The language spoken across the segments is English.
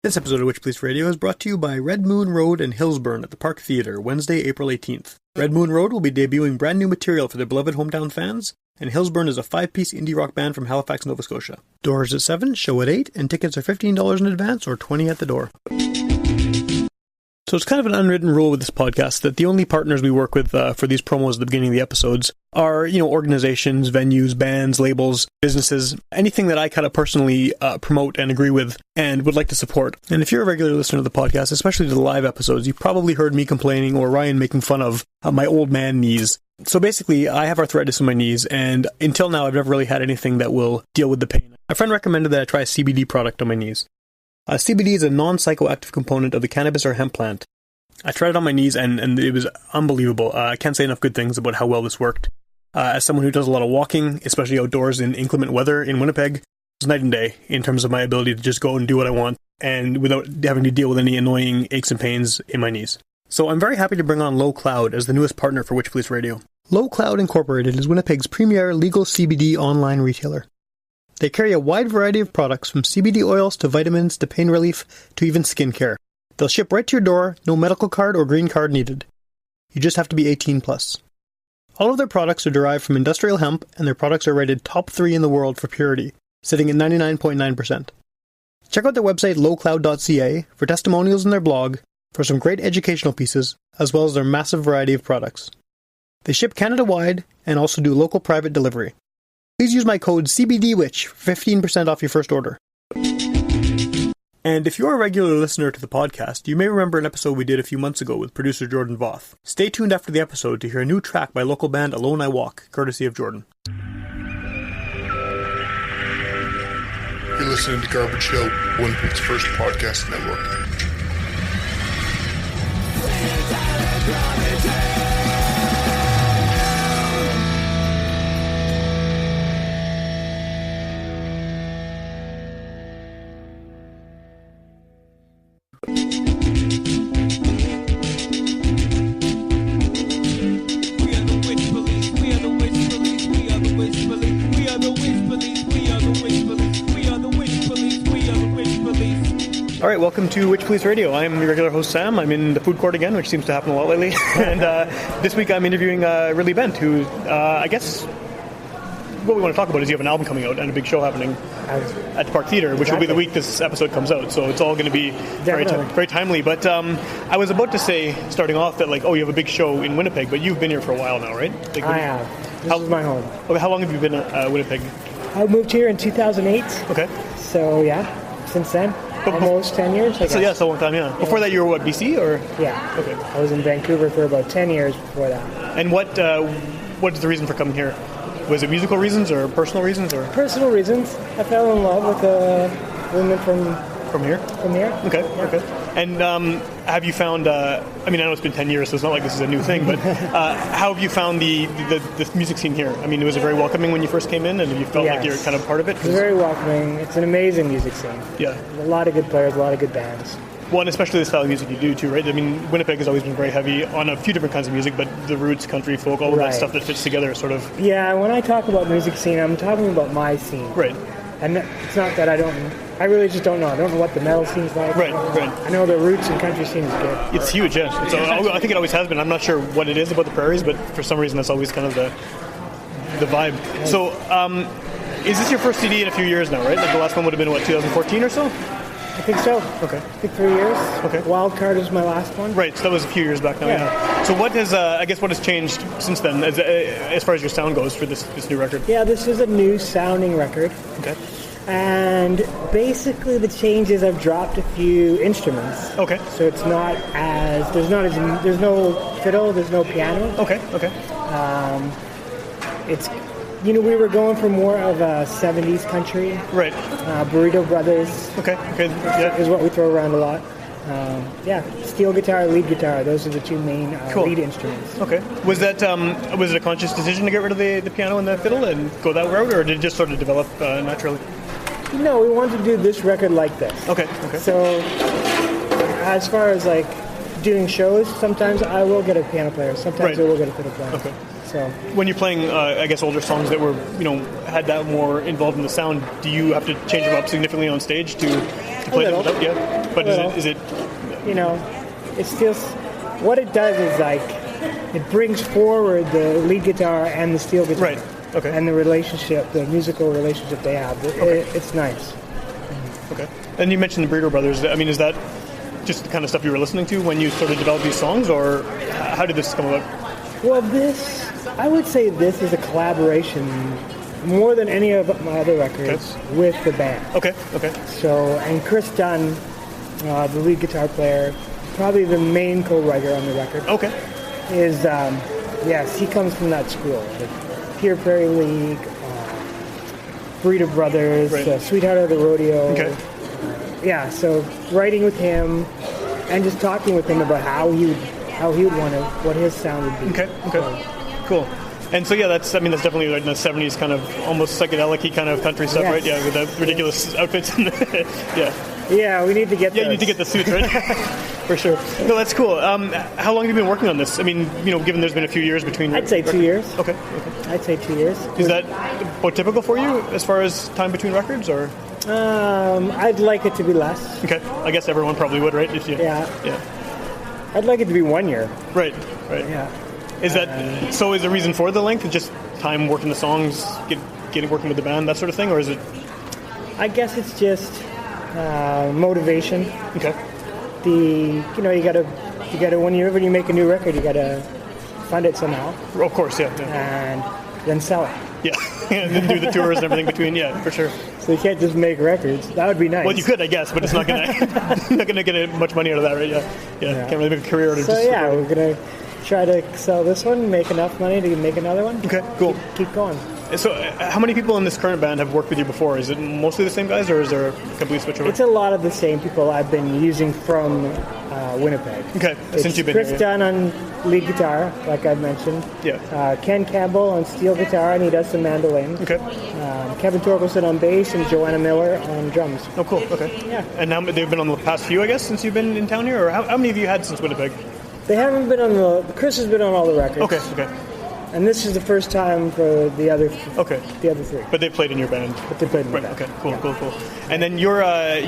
This episode of Witchpolice Radio is brought to you by Red Moon Road and Hillsburn at the Park Theatre, Wednesday, April 18th. Red Moon Road will be debuting brand new material for their beloved hometown fans, and Hillsburn is a 5-piece indie rock band from Halifax, Nova Scotia. Doors at 7, show at 8, and tickets are $15 in advance or $20 at the door. So it's kind of an unwritten rule with this podcast that the only partners we work with for these promos at the beginning of the episodes are, organizations, venues, bands, labels, businesses, anything that I kind of personally promote and agree with and would like to support. And if you're a regular listener to the podcast, especially to the live episodes, you probably heard me complaining or Ryan making fun of my old man knees. So basically, I have arthritis in my knees, and until now, I've never really had anything that will deal with the pain. A friend recommended that I try a CBD product on my knees. CBD is a non-psychoactive component of the cannabis or hemp plant. I tried it on my knees, and it was unbelievable. I can't say enough good things about how well this worked. As someone who does a lot of walking, especially outdoors in inclement weather in Winnipeg, it's night and day in terms of my ability to just go and do what I want, and without having to deal with any annoying aches and pains in my knees. So I'm very happy to bring on Low Cloud as the newest partner for Witchpolice Radio. Low Cloud Incorporated is Winnipeg's premier legal CBD online retailer. They carry a wide variety of products from CBD oils to vitamins to pain relief to even skincare. They'll ship right to your door, no medical card or green card needed. You just have to be 18 plus. All of their products are derived from industrial hemp, and their products are rated top 3 in the world for purity, sitting at 99.9%. Check out their website lowcloud.ca for testimonials in their blog, for some great educational pieces, as well as their massive variety of products. They ship Canada-wide and also do local private delivery. Please use my code CBDWitch for 15% off your first order. And if you're a regular listener to the podcast, you may remember an episode we did a few months ago with producer Jordan Voth. Stay tuned after the episode to hear a new track by local band Alone I Walk, courtesy of Jordan. You're listening to Garbage Hill, Winnipeg's first podcast network. Alright, welcome to Witchpolice Radio. I'm your regular host Sam. I'm in the food court again, which seems to happen a lot lately. And this week I'm interviewing Ridley Bent, who I guess what we want to talk about is you have an album coming out and a big show happening at the Park Theatre, which will be the week this episode comes out. So it's all going to be very timely. But I was about to say, starting off, that you have a big show in Winnipeg, but you've been here for a while now, right? I have. This is my home. Okay, how long have you been at Winnipeg? I moved here in 2008. Okay. So since then. Almost 10 years, I guess. So it's a long time, yeah. Before that you were what, BC or? Yeah. Okay. I was in Vancouver for about 10 years before that. And what is the reason for coming here? Was it musical reasons or personal reasons or? Personal reasons. I fell in love with a woman from here? From here. Okay, yeah. Okay. And have you found, I know it's been 10 years, so it's not like this is a new thing, but how have you found the music scene here? I mean, was it very welcoming when you first came in, and you felt like you're kind of part of it? It's very welcoming. It's an amazing music scene. Yeah. A lot of good players, a lot of good bands. Well, and especially the style of music you do, too, right? I mean, Winnipeg has always been very heavy on a few different kinds of music, but the roots, country, folk, all of that stuff that fits together sort of... Yeah, when I talk about music scene, I'm talking about my scene. Right. And it's not that I really just don't know. I don't know what the metal scene's like. Right. I know the roots and country scene is good. It's huge, yeah. So I think it always has been. I'm not sure what it is about the prairies, but for some reason that's always kind of the vibe. Right. So, is this your first CD in a few years now, right? Like the last one would have been, 2014 or so? I think so. Okay. I think 3 years. Okay. Wild Card was my last one. Right, so that was a few years back now, yeah. So what has, what has changed since then, as far as your sound goes for this new record? Yeah, this is a new sounding record. Okay. And basically the changes, I've dropped a few instruments. Okay. So it's not as, there's no fiddle, there's no piano. Okay. It's, we were going for more of a 70s country. Right. Burrito Brothers. Okay. Yeah. Is what we throw around a lot. Steel guitar, lead guitar. Those are the two main lead instruments. Okay. Was that was it a conscious decision to get rid of the piano and the fiddle and go that route, or did it just sort of develop naturally? No, we wanted to do this record like this. Okay. So, as far as doing shows, sometimes I will get a piano player. Sometimes I will get a fiddle player. Okay. So when you're playing, older songs that were, had that more involved in the sound, do you have to change them up significantly on stage to You played it little. without, yeah. But is it? You know, it's still what it does is like it brings forward the lead guitar and the steel guitar, Right. Okay. and the relationship, the musical relationship they have. It's nice. Okay. And you mentioned the Breeder Brothers. I mean, is that just the kind of stuff you were listening to when you sort of developed these songs, or how did this come about? Well, I would say this is a collaboration more than any of my other records with the band. Okay. So, and Chris Dunn, the lead guitar player, probably the main co-writer on the record. Okay. Is yes, he comes from that school, the Pure Prairie League, Breeder Brothers, Right. Sweetheart of the Rodeo. Okay. Yeah, so writing with him and just talking with him about how he would want to, what his sound would be. Okay. Cool. And so that's definitely like in the 70s kind of almost psychedelic-y kind of country stuff, Yes. right? Yeah, with the ridiculous outfits. Yeah. Yeah, we need to get. Yeah, you need to get the suits, right? For sure. No, that's cool. How long have you been working on this? I mean, given there's been a few years between. I'd say 2 years. Okay. I'd say 2 years. Is that about typical for you as far as time between records, or? I'd like it to be less. Okay. I guess everyone probably would, right? Yeah. Yeah. I'd like it to be 1 year. Right. Yeah. Is that so? Is the reason for the length just time working the songs, getting working with the band, that sort of thing, or is it? I guess it's just motivation. Okay. You gotta when you make a new record, you gotta fund it somehow. Of course, yeah. And then sell it. Yeah, and then do the tours and everything between. Yeah, for sure. So you can't just make records. That would be nice. Well, you could, I guess, but it's not gonna get much money out of that, right? Yeah. Can't really make a career out of So just. yeah, we're gonna try to sell this one, make enough money to make another one. Okay, cool. Keep going. So, how many people in this current band have worked with you before? Is it mostly the same guys, or is there a complete switch over? It's a lot of the same people I've been using from Winnipeg. Okay, since you've been Chris here. Dunn on lead guitar, like I mentioned. Yeah. Ken Campbell on steel guitar, and he does some mandolin. Okay. Kevin Torkelson on bass, and Joanna Miller on drums. Oh, cool. Okay. Yeah. And now they've been on the past few, I guess, since you've been in town here, or how many have you had since Winnipeg? They haven't been on Chris has been on all the records. Okay. And this is the first time for the other three. But they played in your band. But they played in the Right. band. Okay. Cool. Yeah. Cool. And then you're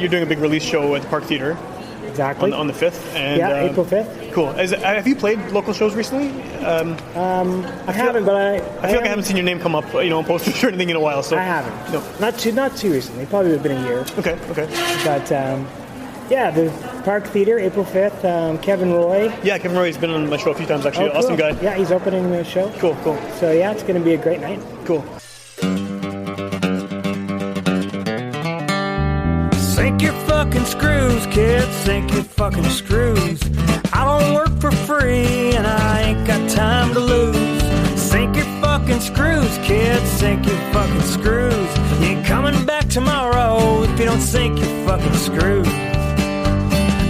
doing a big release show at the Park Theatre. Exactly. On the 5th. And, yeah, April 5th. Cool. Have you played local shows recently? I haven't, but I feel like I haven't seen your name come up, on posters or anything in a while. So I haven't. No. Not too recently. Probably been a year. Okay. But the Park Theatre, April 5th. Kevin Roy. Yeah, Kevin Roy's been on my show a few times actually. Oh, cool. Awesome guy. Yeah, he's opening the show. Cool. So yeah, it's going to be a great night. Cool. Sink your fucking screws, kids, sink your fucking screws. I don't work for free and I ain't got time to lose. Sink your fucking screws, kids, sink your fucking screws. You ain't coming back tomorrow if you don't sink your fucking screws.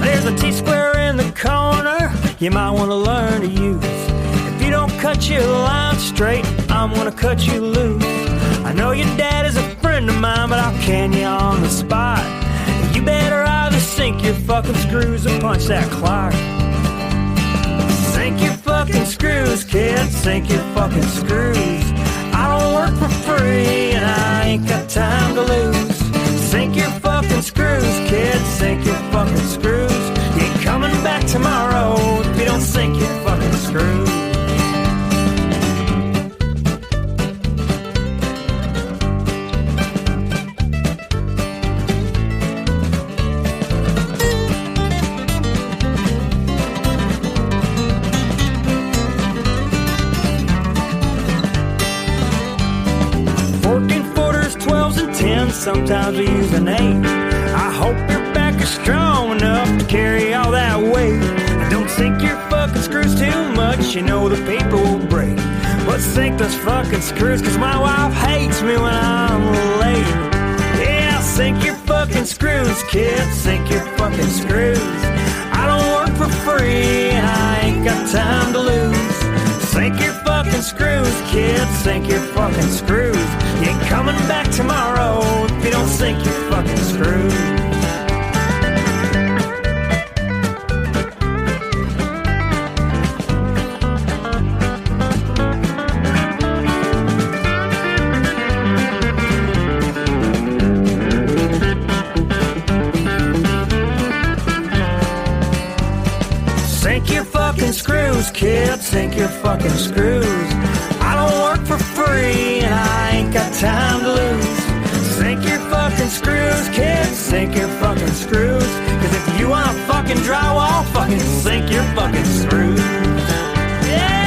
There's a T-square in the corner you might want to learn to use. If you don't cut your line straight, I'm gonna cut you loose. I know your dad is a friend of mine, but I'll can you on the spot. You better either sink your fucking screws or punch that clock. Sink your fucking screws, kids, sink your fucking screws. I don't work for free and I ain't got time to lose. Sink your fucking screws, kids, sink your fucking screws. You ain't coming back tomorrow if you don't sink your fucking screws. Sometimes we use an 8. I hope your back is strong enough to carry all that weight. And don't sink your fucking screws too much, you know the paper will break. But sink those fucking screws, cause my wife hates me when I'm late. Yeah, sink your fucking screws, kids, sink your fucking screws. I don't work for free and I ain't got time to lose. Sink your fucking screws, kids, sink your fucking screws. You ain't coming back tomorrow if you don't sink your fucking screws. screws, kid, sink your fucking screws. I don't work for free and I ain't got time to lose. Sink your fucking screws, kid, sink your fucking screws. Cause if you want to fucking drywall, fucking sink your fucking screws. Yeah!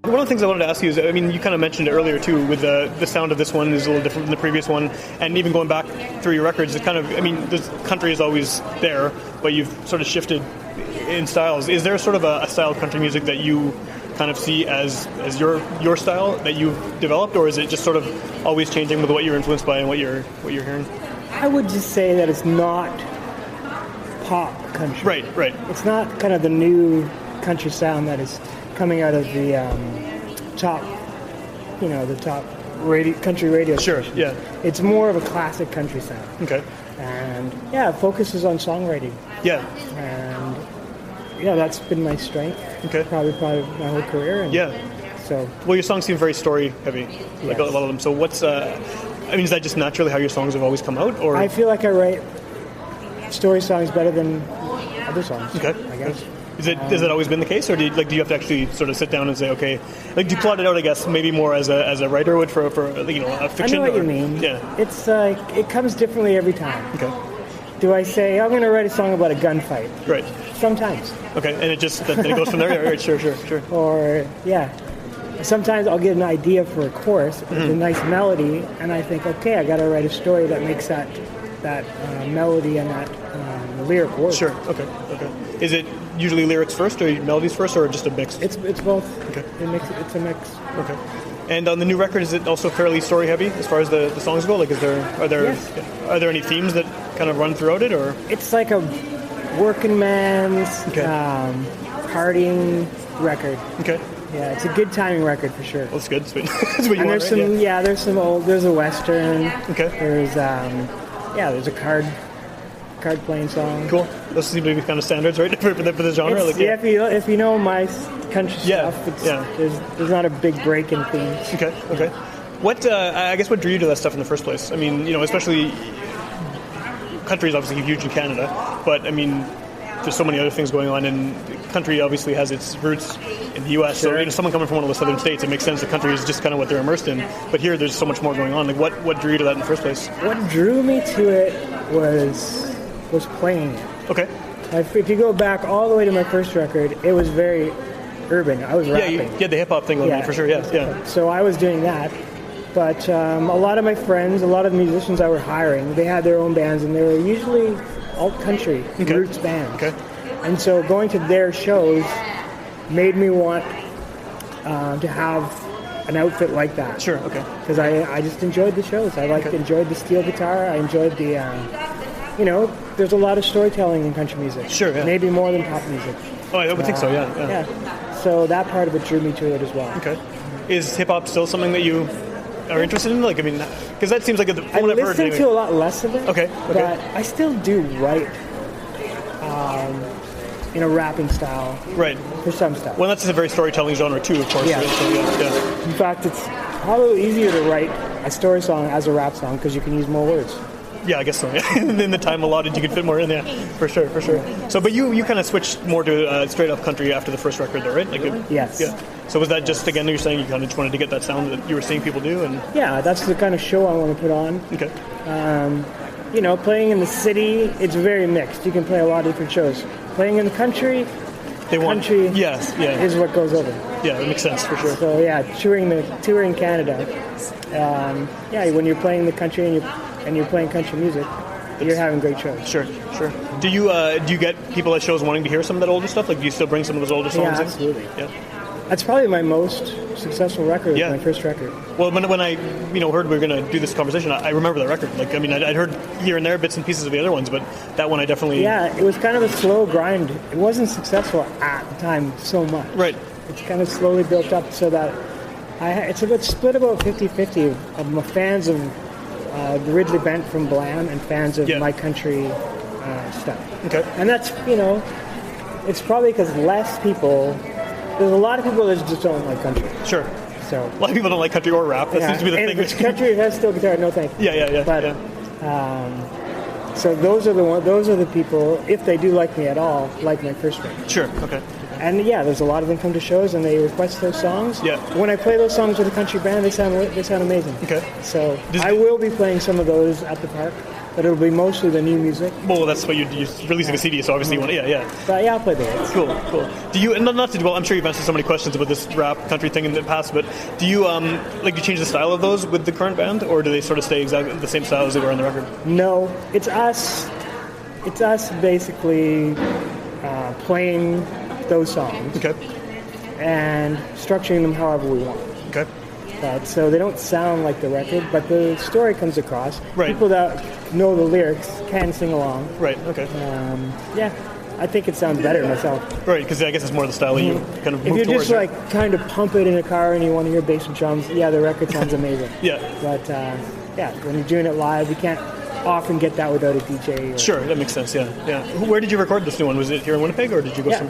One of the things I wanted to ask you is, I mean, you kind of mentioned it earlier too, with the sound of this one is a little different from the previous one, and even going back through your records, it kind of, I mean, the country is always there, but you've sort of shifted in styles. Is there sort of a style of country music that you kind of see as your style that you've developed, or is it just sort of always changing with what you're influenced by and what you're hearing? I would just say that it's not pop country. Right. It's not kind of the new country sound that is coming out of the top country radio Sure, stations. yeah. It's more of a classic country sound. Okay. And yeah, it focuses on songwriting. Yeah. And yeah, that's been my strength. Okay. Probably my whole career. And Yeah. So. Well, your songs seem very story heavy, like Yes. a lot of them. So what's, I mean, is that just naturally how your songs have always come out, or? I feel like I write story songs better than other songs. Okay. I guess. Has it always been the case, or do you have to actually sort of sit down and say, okay, like do you plot it out? I guess maybe more as a writer would for a fiction. I know what you mean. Yeah. It's like it comes differently every time. Okay. Do I say I'm going to write a song about a gunfight? Right. Sometimes. Okay, and it just then it goes from there. Yeah, right. Sure. Or yeah. Sometimes I'll get an idea for a chorus, with a nice melody, and I think, okay, I got to write a story that makes that melody and that lyric work. Sure. Okay. Is it usually lyrics first, or melodies first, or just a mix? It's both. Okay. It's a mix. Okay. And on the new record, is it also fairly story heavy as far as the songs go? Like, are there any themes that kind of run throughout it, or? It's like a working man's partying record. Okay. Yeah, it's a good timing record for sure. Well, that's good. Sweet. That's what you And want, there's right? some, there's some old. There's a western. Okay. There's there's a card playing song. Cool. Those seem to be kind of standards, right, for the genre. If you know my country stuff, there's not a big break in themes. Okay. What I guess what drew you to that stuff in the first place? I mean, especially country is obviously huge in Canada, but I mean, there's so many other things going on, and country obviously has its roots in the U.S. Sure. So someone coming from one of the southern states, it makes sense. The country is just kind of what they're immersed in. But here, there's so much more going on. Like, what drew you to that in the first place? What drew me to it was playing it. Okay. If you go back all the way to my first record, it was very urban. I was rapping. Yeah, the hip hop thing, for sure. Yeah. So I was doing that. But a lot of my friends, a lot of the musicians I were hiring, they had their own bands, and they were usually alt-country roots bands. Okay. And so going to their shows made me want to have an outfit like that. Sure, okay. Because I just enjoyed the shows. I enjoyed the steel guitar. I enjoyed the, there's a lot of storytelling in country music. Sure, yeah. Maybe more than pop music. Oh, I would think so, yeah. So that part of it drew me to it as well. Okay. Is hip-hop still something that you are interested in? Like, I mean, because that seems like the I listen to a lot less of it. Okay. But I still do write in a rapping style. Right. For some stuff. Well, that's a very storytelling genre too, of course. Yeah. Right? So, yeah. In fact, it's probably easier to write a story song as a rap song because you can use more words. Yeah, I guess so. Yeah. And then the time allotted, you can fit more in there. For sure. So, but you kind of switched more to straight up country after the first record, though, right? Like, yes. Yeah. So was that just, again, you're saying you kind of just wanted to get that sound that you were seeing people do? And yeah, that's the kind of show I want to put on. Okay. Playing in the city, it's very mixed. You can play a lot of different shows. Playing in the country, is what goes over. Yeah, that makes sense, for sure. So, touring Canada, when you're playing the country and you're playing country music, you're having great shows. Sure. Do you get people at shows wanting to hear some of that older stuff? Like, do you still bring some of those older songs in? Absolutely. Yeah. That's probably my most successful record, my first record. Well, when I heard we were going to do this conversation, I remember the record. Like, I mean, I'd heard here and there bits and pieces of the other ones, but that one I definitely... Yeah, it was kind of a slow grind. It wasn't successful at the time so much. Right. It's kind of slowly built up so that it's split about 50-50 of fans of the Ridley Bent from Blam and fans of my country stuff. Okay. And that's, it's probably because less people... There's a lot of people that just don't like country. Sure. So a lot of people don't like country or rap. That seems to be the thing. If it's country, it has steel guitar. No thank you. Yeah. But so those are the people, if they do like me at all, like my first record. Sure. Okay. And there's a lot of them come to shows and they request those songs. Yeah. When I play those songs with a country band, they sound amazing. Okay. So I will be playing some of those at the park. But it'll be mostly the new music. Well, that's what you're releasing a CD, so obviously you want to, But I'll play the hits. Cool. Do you, and not to, well, I'm sure you've answered so many questions about this rap country thing in the past, but do you, do you change the style of those with the current band, or do they sort of stay exactly the same style as they were on the record? No, it's us basically playing those songs. Okay. And structuring them however we want. Okay. So they don't sound like the record, but the story comes across. Right. People that know the lyrics can sing along. Right, okay. I think it sounds better myself. Right, because I guess it's more the style that you kind of move If you towards. just like kind of pump it in a car and you want to hear bass and drums, the record sounds amazing. Yeah. But when you're doing it live, you can't often get that without a DJ. Sure, that makes sense, yeah. Where did you record this new one? Was it here in Winnipeg, or did you go out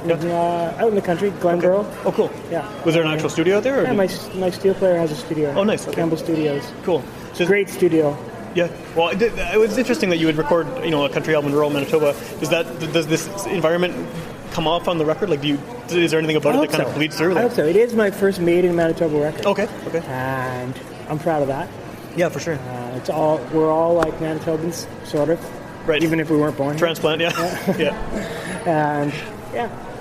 in the country, Glenborough. Okay. Oh, cool. Yeah. Was there an actual studio out there? Yeah, my steel player has a studio. Oh, nice. Okay. Campbell Studios. Cool. So great studio. Yeah. Well, it was interesting that you would record, a country album in rural Manitoba. Does this environment come off on the record? Like, is there anything about it that kind of bleeds through? I hope so. It is my first made in Manitoba record. Okay. And I'm proud of that. Yeah, for sure. We're all like Manitobans, sort of. Right. Even if we weren't born here. Transplant, yeah. And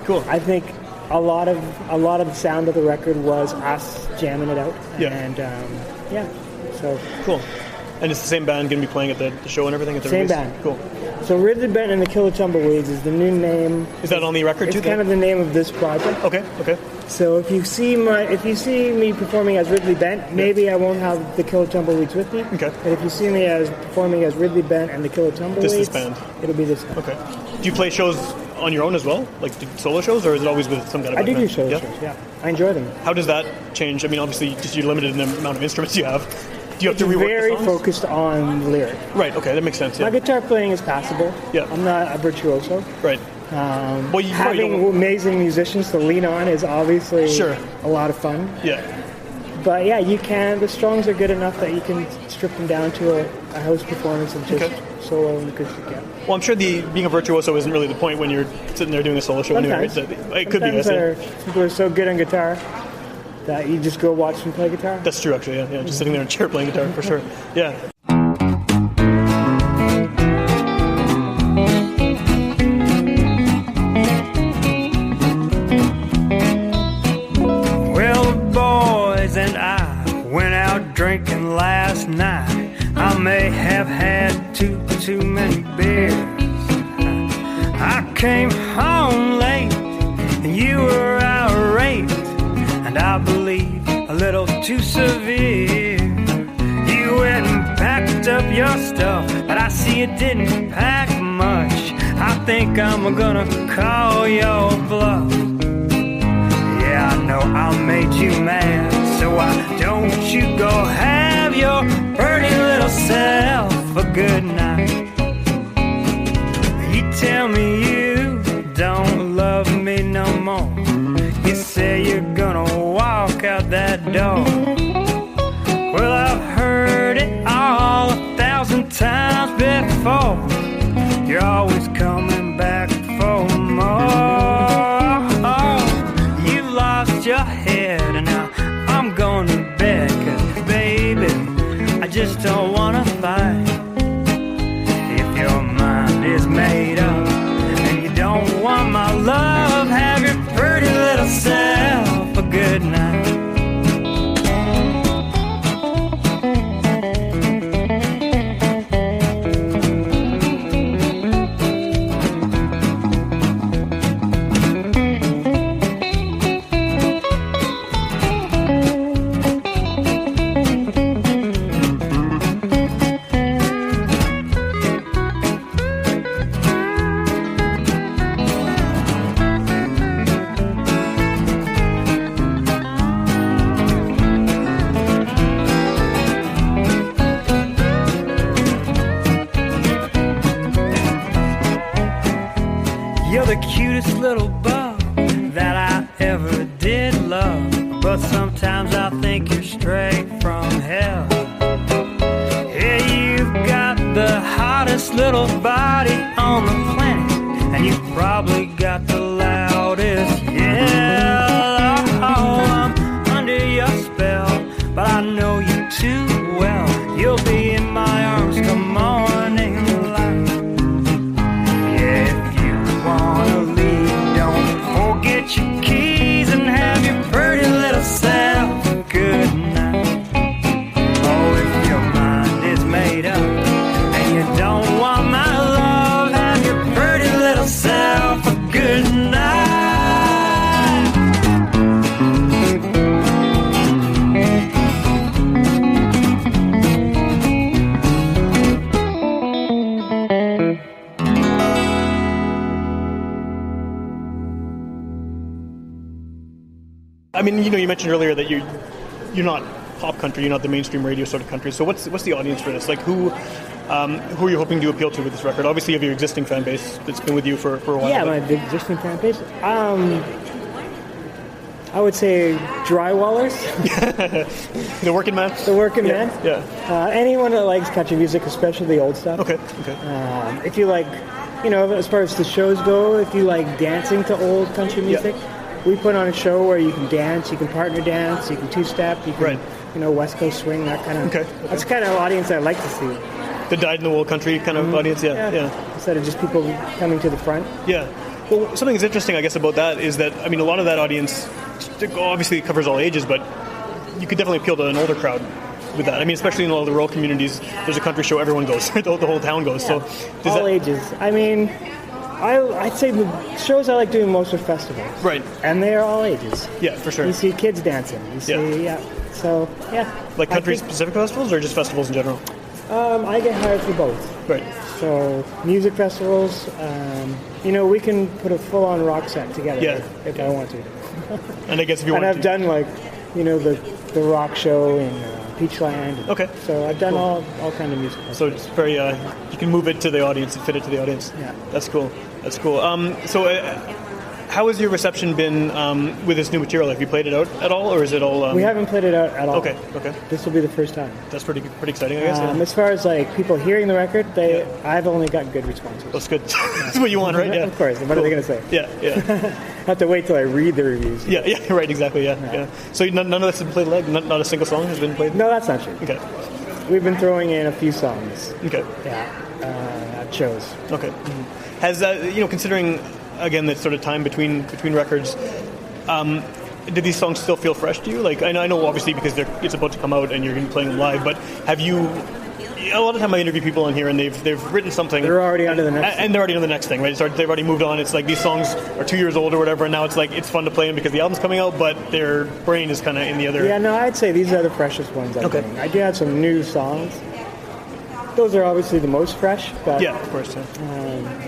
cool. I think a lot of the sound of the record was us jamming it out. Yeah. And so cool. And it's the same band going to be playing at the show and everything at the same release? band. Cool. So Ridley Bent and the Killer Tumbleweeds is the new name. Is that on the record too? It's kind of the name of this project. Okay. So if you see me performing as Ridley Bent, maybe I won't have the Killer Tumbleweeds with me. Okay. But if you see me as performing as Ridley Bent and the Killer Tumbleweeds, this band. It'll be this band. Okay. Do you play shows on your own as well, like solo shows, or is it always with some kind of? I do solo shows. Yeah, I enjoy them. How does that change? I mean, obviously, just you're limited in the amount of instruments you have. Do you have to rework very the songs? focused on lyric. Right. Okay, that makes sense. Yeah. My guitar playing is passable. Yeah. I'm not a virtuoso. Right. Having amazing musicians to lean on is obviously a lot of fun. Yeah. But you can. The Strongs are good enough that you can strip them down to a house performance of just solo and acoustic. Yeah. Well, I'm sure being a virtuoso isn't really the point when you're sitting there doing a solo show. Sometimes. Anyway. It could be. People are so good on guitar that you just go watch them play guitar. That's true, actually. Yeah. Just sitting there in a chair playing guitar for sure. Yeah. Drinking last night, I may have had too many beers. I came home late and you were irate, and I believe a little too severe. You went and packed up your stuff, but I see you didn't pack much. I think I'm gonna call your bluff. Yeah, I know I made you mad, so why don't you go have your pretty little self a good night? You tell me you don't love me no more. You say you're gonna walk out that door. Well, I've heard it all 1,000 times before. You're always coming back for more. You lost your head and now I'm going to bed, 'cause baby, I just don't wanna fight. If your mind is made up and you don't want my love, have your pretty little self a good night. hottest little bug that I ever did love. But sometimes I think you're straight from hell. Yeah, you've got the hottest little body on the planet, and you probably got the loudest yell. Oh, I'm under your spell, but I know you too well. You'll be in my arms come morning light. Yeah, if you wanna leave, don't forget your keys and have your pretty little self a good night. Oh, if your mind is made up and you don't want my love, have your pretty little self a good night. I mean, you mentioned earlier that you're not pop country, you're not the mainstream radio sort of country. So what's the audience for this? Like, who are you hoping to appeal to with this record? Obviously, you have your existing fan base that's been with you for a while. Yeah, my big existing fan base. I would say drywallers. The working man? The working man. Yeah. Anyone that likes country music, especially the old stuff. Okay. If you like, as far as the shows go, if you like dancing to old country music, we put on a show where you can dance, you can partner dance, you can two-step, you can, West Coast swing, that kind of. Okay. That's the kind of audience I like to see. The dyed-in-the-wool country kind of audience, yeah. Instead of just people coming to the front. Yeah. Well, something that's interesting, I guess, about that is that, I mean, a lot of that audience obviously covers all ages, but you could definitely appeal to an older crowd with that. I mean, especially in all the rural communities, there's a country show, everyone goes, the whole town goes. Yeah. So all ages. I mean, I'd say the shows I like doing most are festivals. Right. And they are all ages. Yeah, for sure. You see kids dancing. You see, So, yeah. Like country-specific festivals or just festivals in general? I get hired for both. Right. So, music festivals, we can put a full-on rock set together if I want to. And I guess if you want to. And I've done, the rock show in Peachland. Okay. So I've done all kind of music. So it's very, you can move it to the audience and fit it to the audience. Yeah. That's cool. How has your reception been with this new material? Have you played it out at all, or is it all? We haven't played it out at all. Okay. This will be the first time. That's pretty exciting, I guess. As far as people hearing the record, I've only got good responses. That's good. That's what you want, right? Yeah. Of course. What are they going to say? Yeah. I have to wait till I read the reviews. Yeah. Right. Exactly. Yeah. So none of this has been played live. Not a single song has been played. No, that's not true. Okay. We've been throwing in a few songs. Okay. Yeah. At shows. Okay. Mm-hmm. Has considering again that sort of time between records, do these songs still feel fresh to you? Like I know obviously because it's about to come out and you're going to be playing them live, but have you? A lot of time I interview people on here and they've written something. They're already on to the next thing. And they're already on the next thing, right? So they've already moved on. It's like these songs are 2 years old or whatever, and now it's like it's fun to play them because the album's coming out, but their brain is kind of in the other. Yeah, no, I'd say these are the freshest ones I'm doing. I do have some new songs. Those are obviously the most fresh, but yeah, of course. Yeah.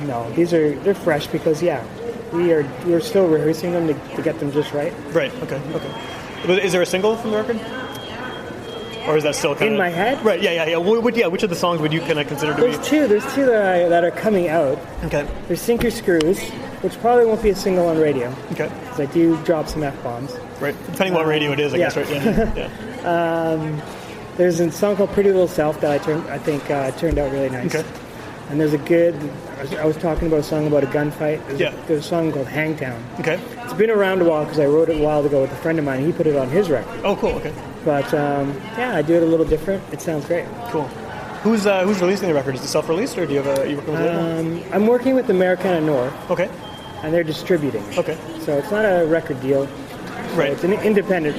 No, they're fresh because we're still rehearsing them to get them just right. Right. Okay. But is there a single from the record? Or is that still kind of... In my head? Right, yeah. Which of the songs would you kind of consider to be... There's two that are coming out. Okay. There's Sink or Screws, which probably won't be a single on radio. Okay. Because I do drop some F-bombs. Right, depending what radio it is, I guess, right? Yeah. There's a song called Pretty Little Self that I think turned out really nice. Okay. And there's I was talking about a song about a gunfight. There's a song called Hangtown. Okay. It's been around a while because I wrote it a while ago with a friend of mine. He put it on his record. Oh, cool, okay. But, I do it a little different. It sounds great. Cool. Who's releasing the record? Is it self-released, or do you have are you working with a label? I'm working with Americana North. Okay. And they're distributing. Okay. So it's not a record deal. Right. It's an independent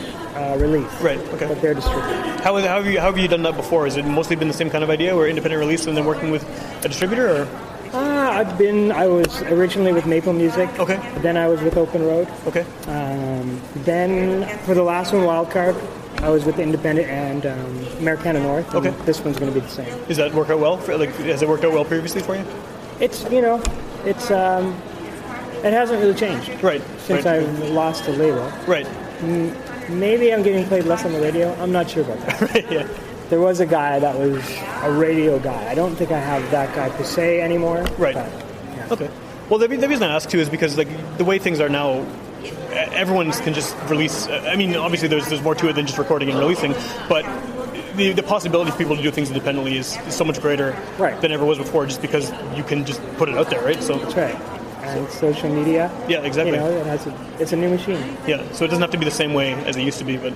release. Right, okay. But they're distributing. How have you done that before? Has it mostly been the same kind of idea, where independent release and then working with a distributor, or...? I was originally with Maple Music. Okay. Then I was with Open Road. Okay. Then for the last one, Wildcard, I was with Independent and Americana North. Okay. This one's going to be the same. Does that work out well? Has it worked out well previously for you? It hasn't really changed. Right. Since I've lost the label. Right. Maybe I'm getting played less on the radio. I'm not sure about that. Right. Yeah. There was a guy that was a radio guy. I don't think I have that guy per se anymore. Right. But, yeah. Okay. Well, the reason I ask too is because like the way things are now, everyone can just release. I mean, obviously there's more to it than just recording and releasing, but the possibility for people to do things independently is so much greater than ever was before, just because you can just put it out there, right? So that's right. And social media. Yeah, exactly. You know, it's a new machine. Yeah, so it doesn't have to be the same way as it used to be, but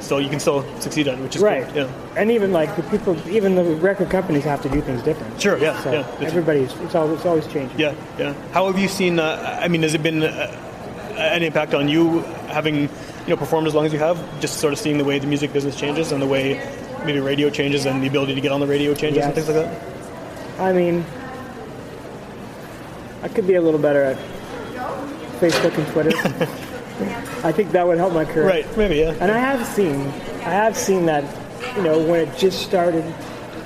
still you can still succeed at it, which is right. cool. Yeah. And even like the people, even the record companies have to do things different. Sure. Yeah. So yeah. it's always changing. Yeah. Yeah. How have you seen? I mean, has it been an impact on you having performed as long as you have? Just sort of seeing the way the music business changes and the way maybe radio changes and the ability to get on the radio changes and things like that? I mean, I could be a little better at Facebook and Twitter. I think that would help my career. Right, maybe, yeah. And I have seen that, when it just started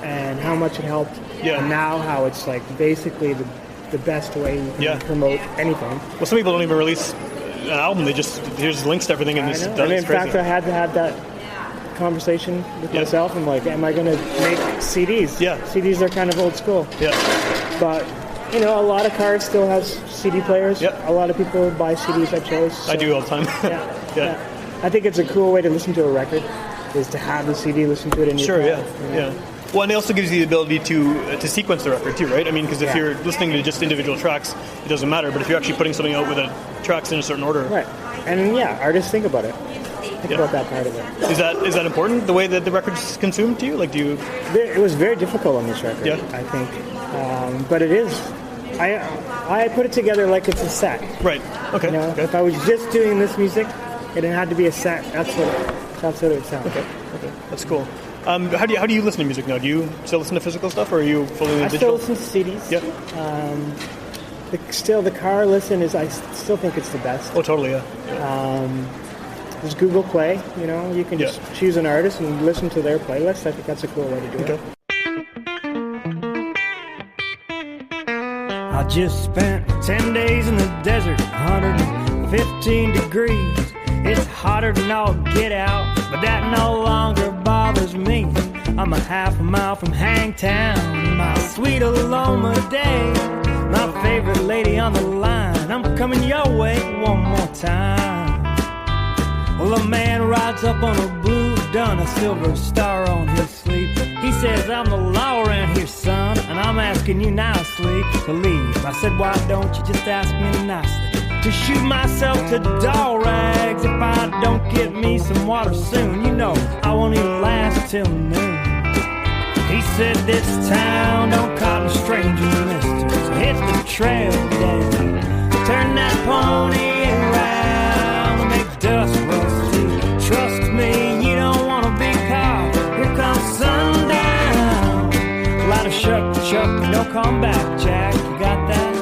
and how much it helped. Yeah. And now how it's like basically the best way you can promote anything. Well, some people don't even release an album. They just, here's links to everything and it's done. And in it's crazy. fact, I had to have that conversation with myself. I'm like, am I going to make CDs? Yeah. CDs are kind of old school. Yeah. But, a lot of cars still have CD players. Yep. A lot of people buy CDs by choice. So, I do all the time. yeah. I think it's a cool way to listen to a record, is to have the CD, listen to it in your car. Sure, yeah. Well, and it also gives you the ability to sequence the record too, right? I mean, because if you're listening to just individual tracks, it doesn't matter. But if you're actually putting something out with the tracks in a certain order, right? And artists think about it. Think about that part of it. Is that important? The way that the record's consumed to you? Like, do you? It was very difficult on this record. Yeah. I think, but it is. I put it together like it's a set. Right. Okay. If I was just doing this music, it had to be a set. That's what it would sound. Okay. That's cool. How do you listen to music now? Do you still listen to physical stuff, or are you fully digital? I still listen to CDs. Yep. The car listen is, I still think it's the best. Oh, totally, yeah. There's Google Play, you can just choose an artist and listen to their playlist. I think that's a cool way to do it. I just spent 10 days in the desert, 115 degrees. It's hotter than all get out, but that no longer bothers me. I'm a half a mile from Hangtown, my sweet Aloma Day. My favorite lady on the line, I'm coming your way one more time. Well, a man rides up on a blue dun, a silver star on his sleeve. He says, I'm the law around here, son, and I'm asking you nicely to leave. I said, why don't you just ask me nicely to shoot myself to dog rags if I don't get me some water soon? I won't even last till noon. He said, this town don't cotton strangers, mister, so hit the trail down. Turn that pony around and make dust rusty. Trust me, you don't want to be caught. Here comes sundown. Light a shuck, don't come back, Jack. You got that?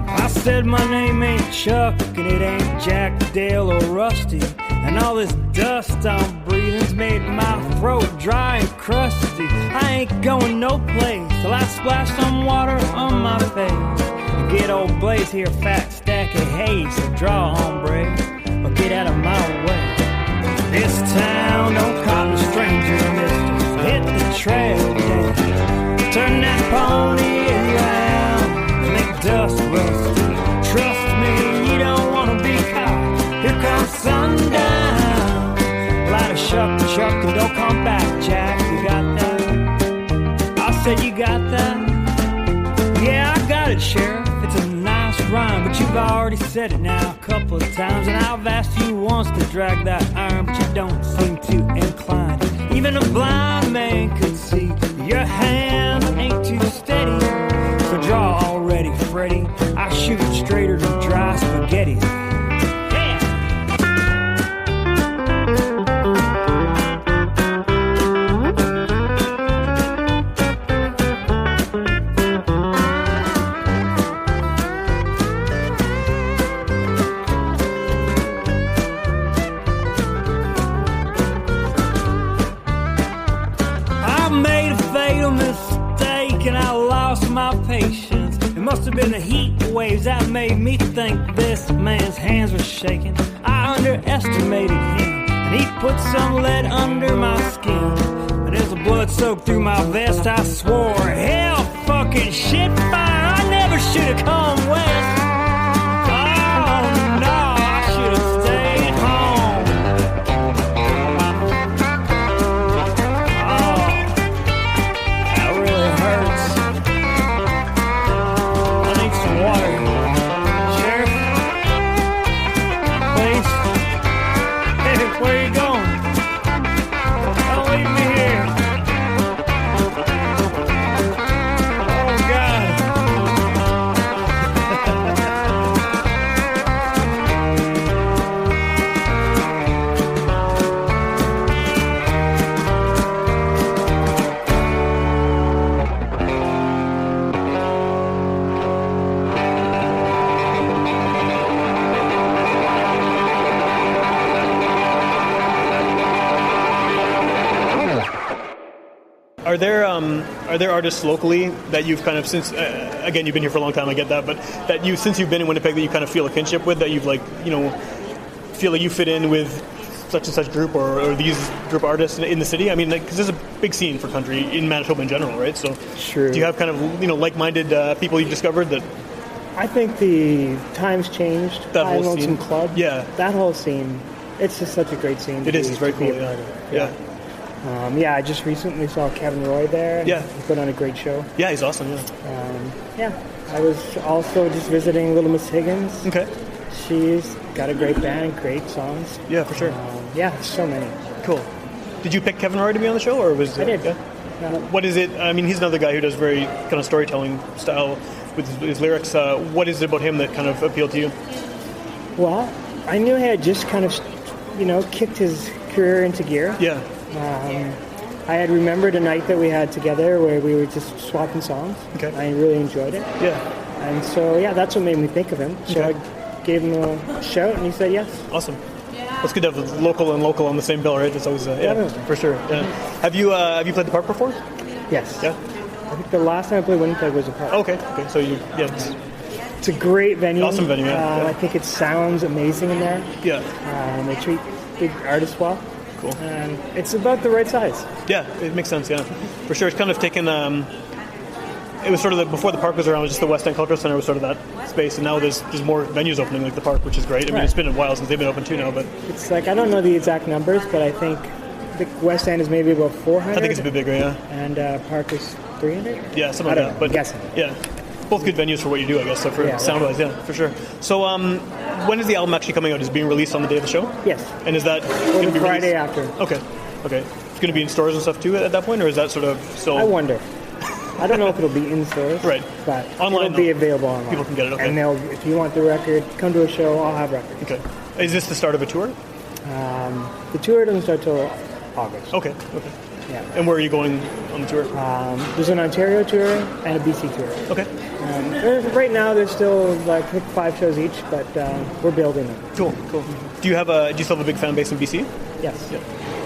I said my name ain't Chuck, and it ain't Jack, Dale, or Rusty. And all this dust I'm breathing's made my throat dry and crusty. I ain't going no place till I splash some water on my face. And get old Blaze here, fat stack of hay, so draw, hombre, or get out of my way. This town don't cotton strangers, mister, so hit the trail down. Turn that pony around and make dust rusty. Trust me, you don't want to be caught. Here comes sundown. Light a shuck, and don't come back, Jack. You got that? I said, you got that? Yeah, I got it, Sheriff. It's a nice rhyme, but you've already said it now a couple of times. And I've asked you once to drag that iron, but you don't seem to incline. Even a blind man could see your hand ain't too steady. So draw already, Freddy. I shoot it straighter than dry spaghetti. It must have been the heat waves that made me think this man's hands were shaking. I underestimated him, and he put some lead under my skin. But as the blood soaked through my vest, I swore, hell fucking shit fire, I never should have come west. Oh no, I should have stayed home. Oh, that really hurts. I need some water. Sheriff, please. Hey, where are you going? Don't leave me here. Oh, God. Are there artists locally that you've kind of since again you've been here for a long time, I get that, but that you since you've been in Winnipeg that you kind of feel a kinship with, that you've like feel like you fit in with such and such group or these group of artists in the city? I mean, because there's a big scene for country in Manitoba in general, right? So Sure. do you have kind of like-minded people you've discovered that? I think the times changed. That High whole Lonesome scene? Club. Yeah. That whole scene. It's just such a great scene. It is. It's very to be cool. a part Yeah. of. Yeah. I just recently saw Kevin Roy there. And Yeah. He put on a great show. Yeah, he's awesome. Yeah. Yeah. I was also just visiting Little Miss Higgins. Okay. She's got a great band, great songs. Yeah, for sure. Yeah, so many. Cool. Did you pick Kevin Roy to be on the show, or was I did. Yeah? What is it? I mean, he's another guy who does very kind of storytelling style with his lyrics. What is it about him that kind of appealed to you? Well, I knew he had just kind of, kicked his career into gear. Yeah. I had remembered a night that we had together where we were just swapping songs. Okay. I really enjoyed it. Yeah. And so, that's what made me think of him. So Okay. I gave him a shout, and he said yes. Awesome. It's good to have local and local on the same bill, right? That's always Definitely. for sure. Yeah. Have you played the park before? Yes. Yeah. I think the last time I played Winnipeg was a park. Okay. So It's a great venue. Awesome venue, yeah. I think it sounds amazing in there. yeah. They treat big artists well. Cool. And it's about the right size. Yeah, it makes sense. Yeah, for sure. It's kind of taken. It was sort of before the park was around. It was just the West End Cultural Center was sort of that space, and now there's more venues opening like the park, which is great. I mean, Right. it's been a while since they've been open too now, but It's like, I don't know the exact numbers, but I think the West End is maybe about 400. I think it's a bit bigger. Yeah. And Park is 300? Yeah, something I like don't that. know, But I'm guessing. yeah, both good venues for what you do, I guess. So for Yeah, sound wise, yeah, for sure. So when is the album actually coming out? Is it being released on the day of the show? Yes. And is that Or going to the be Friday released? after. Okay. It's going to be in stores and stuff too at that point, or is that sort of still? I wonder. I don't know if it'll be in stores. Right. But Online, it'll be though. available online. People can get it, okay. And if you want the record, come to a show, I'll have records. Okay. Is this the start of a tour? The tour doesn't start till August. Okay. Yeah. And where are you going on the tour? There's an Ontario tour and a BC tour. Okay. Right now, there's still like 5 shows each, but we're building them. Cool. Do you still have a big fan base in BC? Yes. Yeah.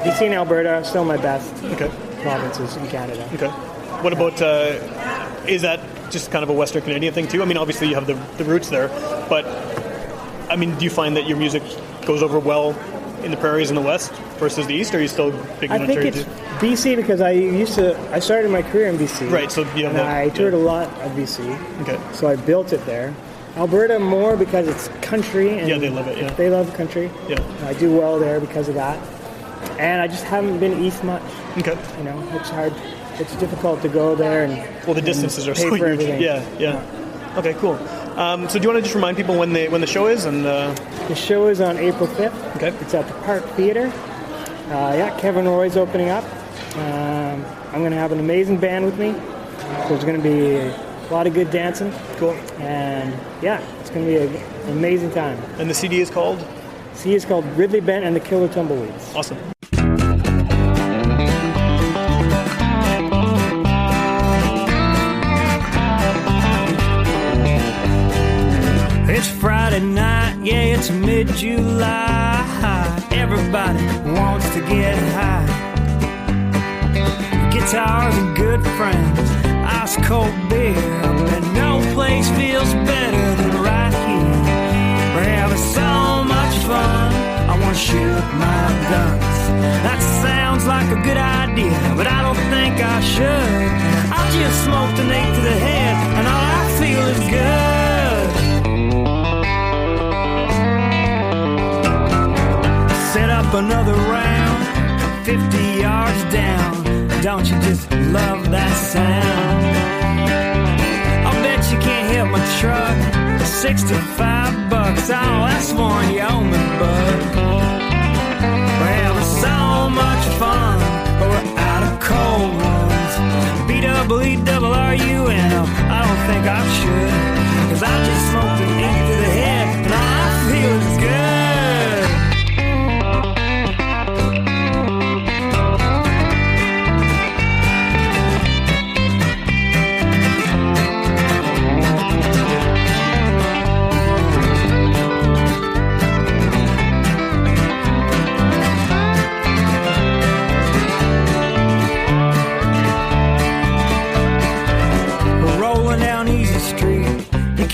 BC and Alberta are still my best Okay. provinces in Canada. Okay. What about, is that just kind of a Western Canadian thing too? I mean, obviously you have the roots there, but I mean, do you find that your music goes over well in the prairies in the West versus the East, or are you still big in I think Ontario it's too? BC because I started my career in BC. Right, so you have and that, I toured yeah. a lot of BC. Okay. So I built it there. Alberta more because it's country. And Yeah, they love it, yeah. They love country. Yeah. I do well there because of that. And I just haven't been east much. Okay. It's hard. It's difficult to go there and Well, the distances are pay so for huge. everything. Yeah. Okay, cool. So do you want to just remind people when the show is? And The show is on April 5th. Okay. It's at the Park Theatre. Kevin Roy's opening up. I'm going to have an amazing band with me. So there's going to be a lot of good dancing. Cool. And it's going to be an amazing time. And the CD is called? CD is called Ridley Bent and the Killer Tumbleweeds. Awesome. It's Friday night, yeah, it's mid-July. Everybody wants to get high. Guitars and good friends, ice cold beer, and no place feels better than right here. We're having so much fun, I want to shoot my guns. That sounds like a good idea, but I don't think I should. I just smoked an 8 to the head, and all I feel feel is good. Set up another round, 50 yards down. Don't you just love that sound? I bet you can't hit my truck. $65. Oh, that's one you owe me, bud. We're having so much fun, but we're out of cold ones. B-double-E-double-R-U-N-O. I don't think I should, 'cause I just smoked an eight to the head, and all I feel is good.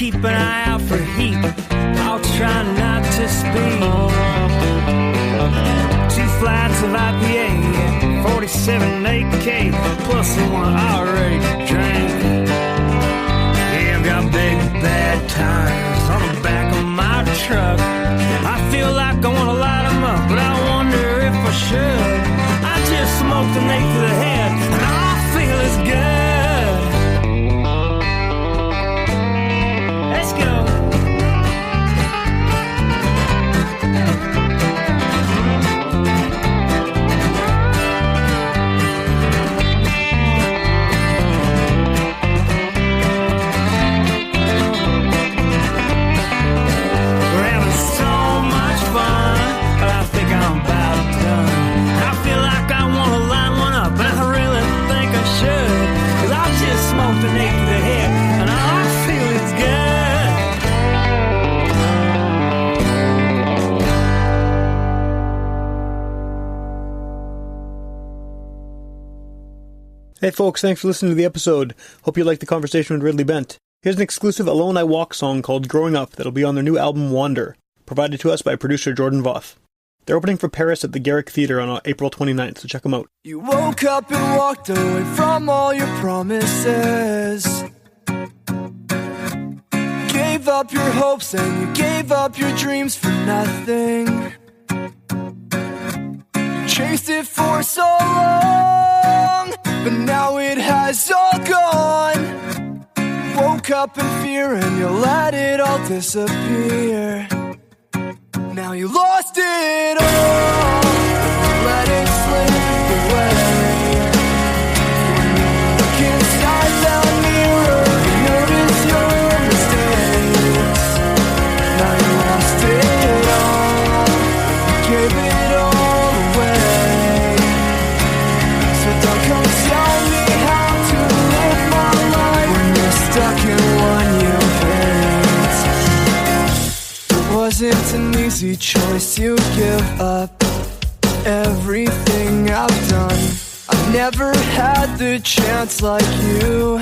Keep an eye out for heat. I'll try not to speed. 2 flights of IPA, 47 8K, plus the one I already drank. Yeah, I've got big bad tires on the back of my truck. I feel like I want to light them up, but I wonder if I should. I just smoked an eight to the head, and all I feel is good. Let's go. We're having so much fun, but I think I'm about done. I feel like I want to line one up, and I really think I should, 'cause I just smoked an eight to the head, and all I feel is good. Hey folks, thanks for listening to the episode. Hope you liked the conversation with Ridley Bent. Here's an exclusive Alone I Walk song called Growing Up that'll be on their new album Wander, provided to us by producer Jordan Voth. They're opening for Paris at the Garrick Theatre on April 29th, so check them out. You woke up and walked away from all your promises. Gave up your hopes and you gave up your dreams for nothing. Chased it for so long, but now it has all gone. Woke up in fear and you let it all disappear. Now you lost it all, let it slip away. When you look inside that mirror, you notice your mistakes. Now you lost it all, you gave it all away. So don't come tell me how to live my life when you're stuck in one you hate. It wasn't an easy choice to give up everything I've done. I've never had the chance like you,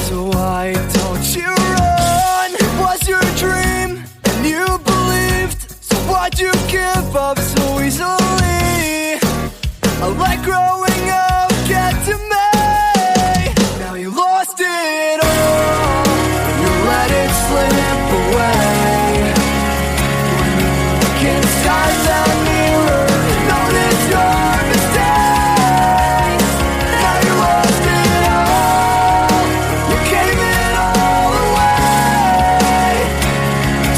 so why don't you run? It was your dream and you believed, so why'd you give up so easily? I let growing up get to me. Now you lost it all, you let it slip away. When you look inside that mirror, notice your mistakes. Now you lost it all, you gave it all away.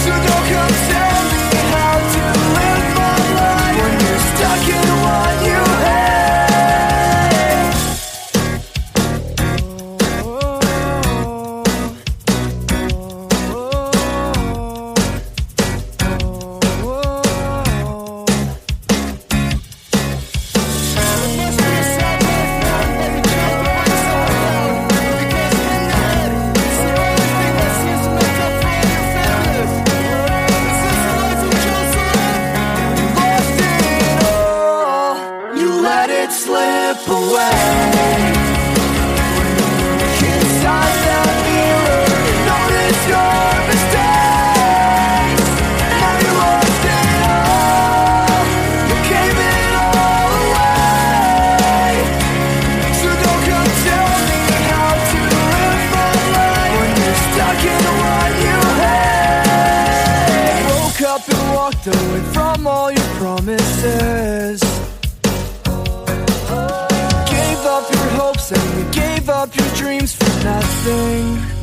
So don't come tell me how to live my life when you're stuck in what you hate. walked away from all your promises. Gave up your hopes and you gave up your dreams for nothing.